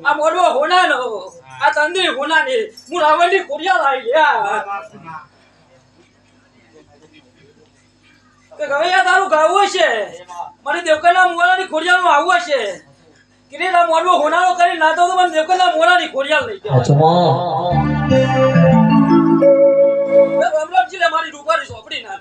આ મોડવો હોના નો આ તંદી હોના ની હું રાવણની કોરિયા લાવી લ્યા કે ગવૈયા તારું ગાવું છે મને દેવકના મોરાની કોરિયા નું આવું છે કિરે ના મોડવો હોનાનો કરી નાતો તો મને દેવકના મોરાની કોરિયા લઈ ગયા રામરામજી લે મારી રૂપારી સોપડી ના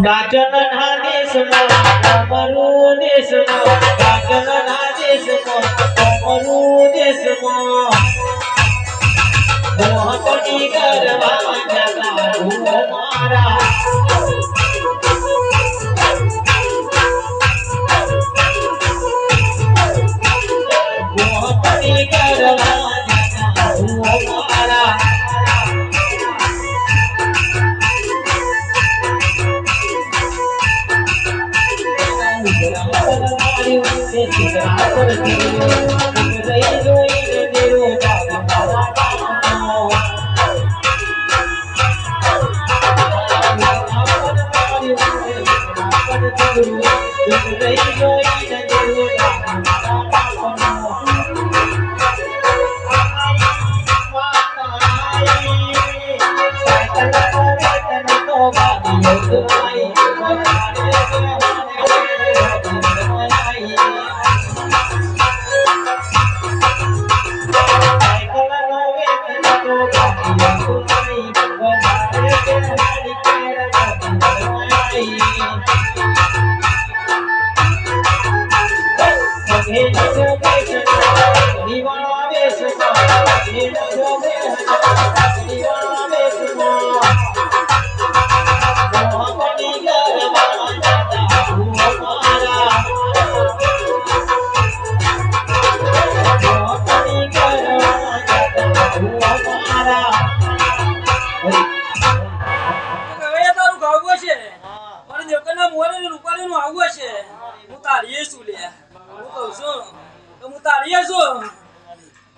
ગાજન ના દેશમાં મરુ દેશમાં ગાજન ના દેશમાં મરુ દેશમાં મોહની ગરબા જગાડું મારા મોહની ગરબા જગાડું મારા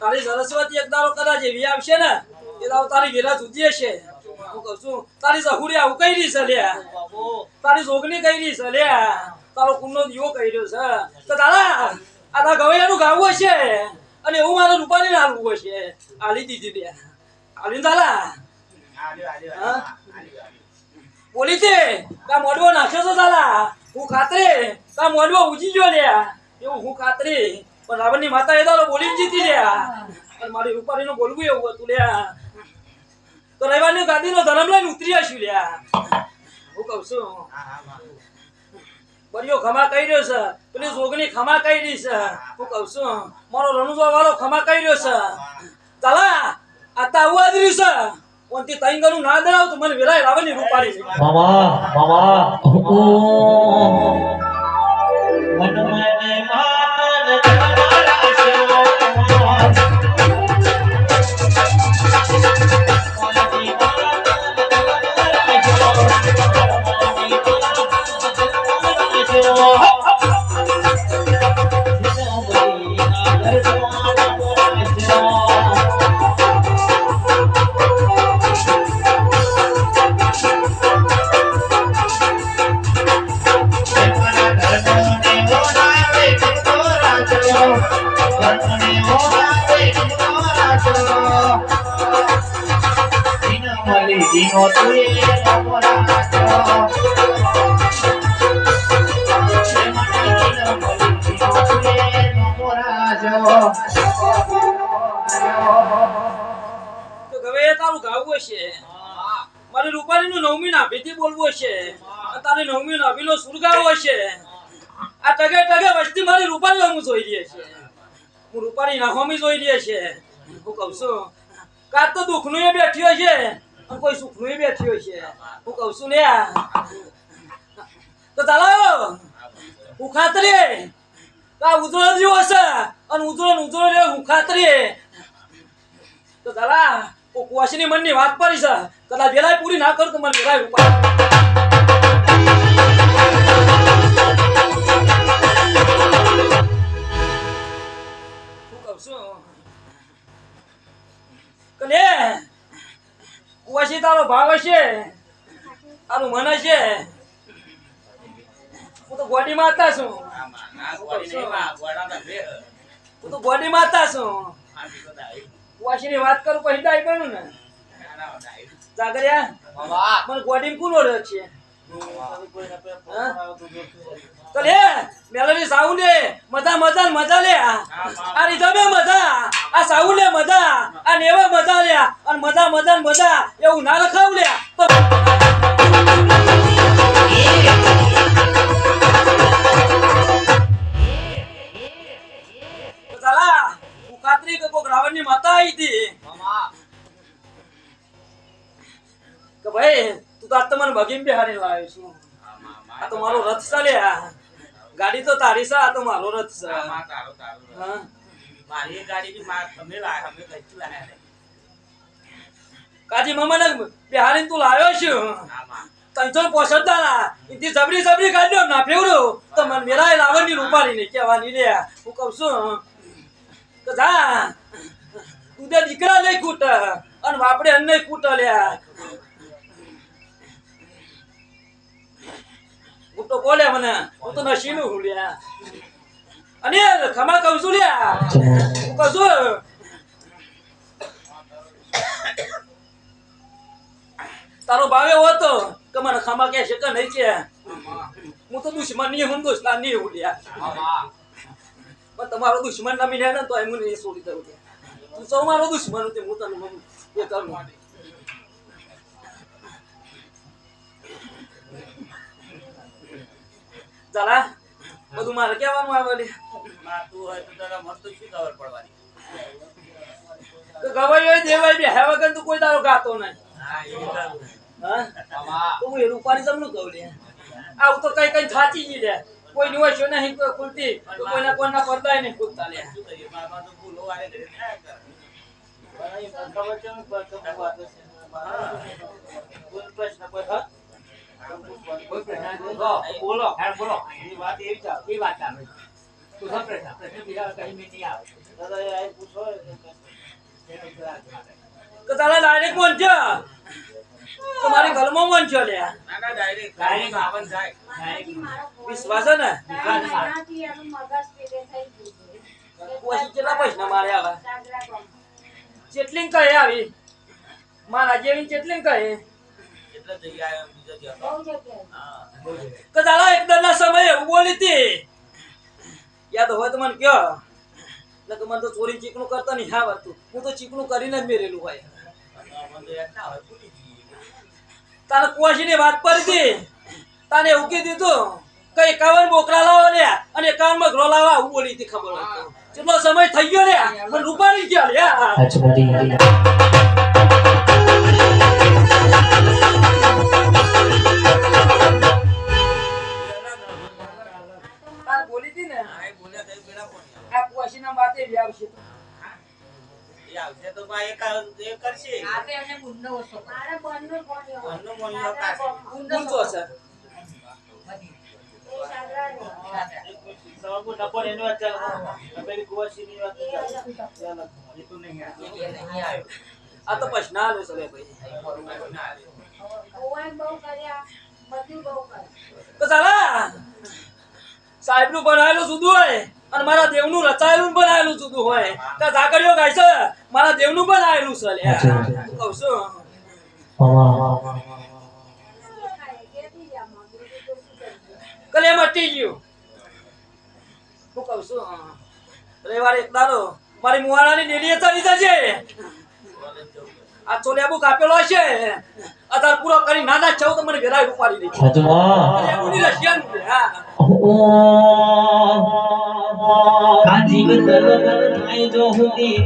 તારી સરસ્વતી એક દારો કદાચ એવી આવશે ને એ દારો તારી વેલા જુદી હશે હું કહું છું તારી સહુરિયા હું કઈ છે લ્યા તારી જોગની કઈ છે લ્યા તારો કુમનો દીવો કર્યો છે તો દાદા આ તા ગવૈયાનું ગાવું હશે અને એવું મારે રૂપાલી ને હાલવું હશે હાલી દીધી લ્યા હાલી દાદા બોલી તે તા મોડવો નાખ્યો છો દાદા હું ખાતરે તા મોડવો ઉજી ગયો લ્યા એવું હું ખાતરી પણ રાવણની માતા એ દાડો બોલીને જીતી લ્યા અને મારી રૂપારીનું બોલવું એવું હતું લ્યા તો રવિવારની ગાદીનો ધર્મ લઈને ઉતરી આશું લ્યા હું કહું છું બરિયો ખમા કહી રહ્યો છે પેલી જોગની ખમા કહી રહી છે હું કહું છું મારો રણુજો વાળો ખમા કહી રહ્યો છે ચાલા આ તા આવું આદર્યું છે ઓનથી તઈ ગણું ના દરાવ તો મને વેલાય રાવણની રૂપાળી છે. મામા મન મને માન તમારા શિરો Dino tuye namorato તો હવે તારું ગાવું હશે મારી રૂપાળીનું નવમી નાભીથી બોલવું હશે અને તારી નવમી નાભીનો સુર ગાવો હશે આ ટગે ટગે વસ્તી મારી રૂપાળી હું જોઈ રહી છે હું રૂપાળી નાહોમી જોઈ રહી છે હું કહું છું કાં તો દુઃખનું એ બેઠ્યો છે અને કોઈ સુખનું એ બેઠ્યો છે હું કહું છું ને તો ચાલો હું ખાતરી આ ઉજળો જેવો છે અને ઉજળો રે હું ખાતરી તો દાદા કુવાસીની મનની વાત પડી છે કદાચ વેલાય પૂરી ના કરું તો મને વેલાય રૂપા હું કહું છું કને કુવાસી તારો ભાવ હશે તારું મન હશે હું તો ગોડી માતા છું હું તો ગોડી માતા છું કુવાસીની વાત કરું પછી ડાઈ બનું ને જાગર્યા મને ગોડી કોનો રહ છે તો લે મેલડી સાઉ લે મજા લે આ રીધમે મજા આ સાઉ લે મજા આ નેવે મજા લે અને મજા એવું ના લખાવ લે તો ચાલા હું ખાતરી કે કોક રાવણની માતા આવી હતી કે ભાઈ તું તો આજ તો મને બગીમ બિહારી લાવ્યો છું આ તો મારો રથ છે લ્યા ગાડી તો તારી છે આ તો મારો રથ છે હા મારી ગાડી બી માર તમે લાયા અમે કઈ લાયા કાજી મામાને બિહારી તું લાવ્યો છું તંચો પોસડદાના ઇતી જબરી કાઢ્યો ના ફેવરો તો મને મેરાય રાવણની રૂપાળી ને કહેવાની લે હું કહું છું તો જા તું દે દીકરા નહીં કૂટ અને બાપડે અન્ન નહીં કૂટ લ્યા હું તો બોલે મને હું તો નશીનું હું લ્યા અને ખમા કહું છું લ્યા હું કહું છું તારો ભાવે હોતો કે મને ખમા કે છે કે નહીં કે હું તો દુશ્મન નહીં હું દોસ્તા નહીં હું લ્યા પણ તમારો દુશ્મન નમી ને તો એમ નહીં છોડી દઉં તું સૌ મારો દુશ્મન હતી હું તને એ કરું ચાલા બધું મારે કહેવાનું આવે મારતું હોય તો તને મસ્ત શું ખબર પડવાની કે ગવાઈ હોય દેવાય બે હે વગર તો કોઈ તારો ગાતો નહીં હા એ કરું હા તો હું એ રૂપારી તમને કહું લે આવું તો કઈ થાચી ગઈ લે કોઈ ની હોય છે નહીં કોઈ ખુલતી તો કોઈના પડદાય નહીં ખુલતા લે શું કરીએ બાબા તો ભૂલો વારે ઘરે થયા કરે બોલો એ વાત એવી ચાલે એ વાત ચાલે તું સબ પ્રશ્ન બીજા કઈ મેં નહીં આવે દાદા એ પૂછો કે તારા ડાયરેક્ટ મોન છે તમારી ઘરમાં મોન છે લે ના ડાયરેક્ટ આવન જાય વિશ્વાસ છે ને કોઈ કેટલા પૈસા મારે આવે ચેટલિંગ કહે આવી મારા જેવી ચેટલિંગ કહે એટલે જઈ આવ્યો બીજો જગ્યા હા કે તારા એકદમ ના સમયે હું બોલી હતી યાદ હોય તો મને કયો એટલે મને તો ચોરી ચીકણું કરતા નહીં આવડતું હું તો ચીકણું કરીને જ મેરેલું હોય મને યાદ ના હોય ભૂલી ગઈ તારે કુવાસીની વાત પડી હતી તાને એવું કીધું તું કે 51 બોકરા લાવો લે અને 51 માં ઘરો લાવવા આવું બોલી હતી ખબર હોય તો કેટલો સમય થઈ ગયો લે મને રૂપાડી ગયા લે અચ્છા ઊંચો છે સવાબુ નફો એની વાત ચાલે પેલી કુવાસીની વાત ચાલે એ તો નહીં આવે આ તો પછી ના લે સલે ભાઈ તો ચાલા સાહેબ નું બનાવેલું જુદું હોય અને મારા દેવ નું રચાયેલું બનાવેલું જુદું હોય તો ઝાકડીઓ ગાય છે મારા દેવ નું બનાવેલું છે લે કહું છું કલે મટી ગયું હું કહું છું રવિવારે એક દાડો મારી મુવાણાની ડેલીએ ચડી જશે આ છોલેબુ કાપેલો હશે અત્યારે પૂરો કરી નાના છો તો મને ઘેરાય ઉપાડી દે છોલેબુની રશિયન હા જીવન થાય જો હુદી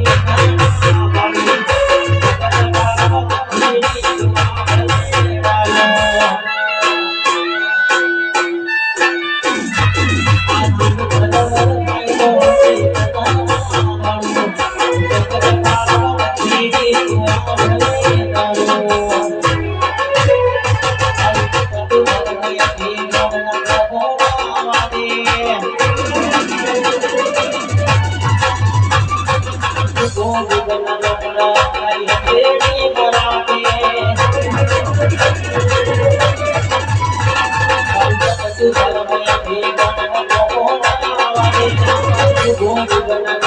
Go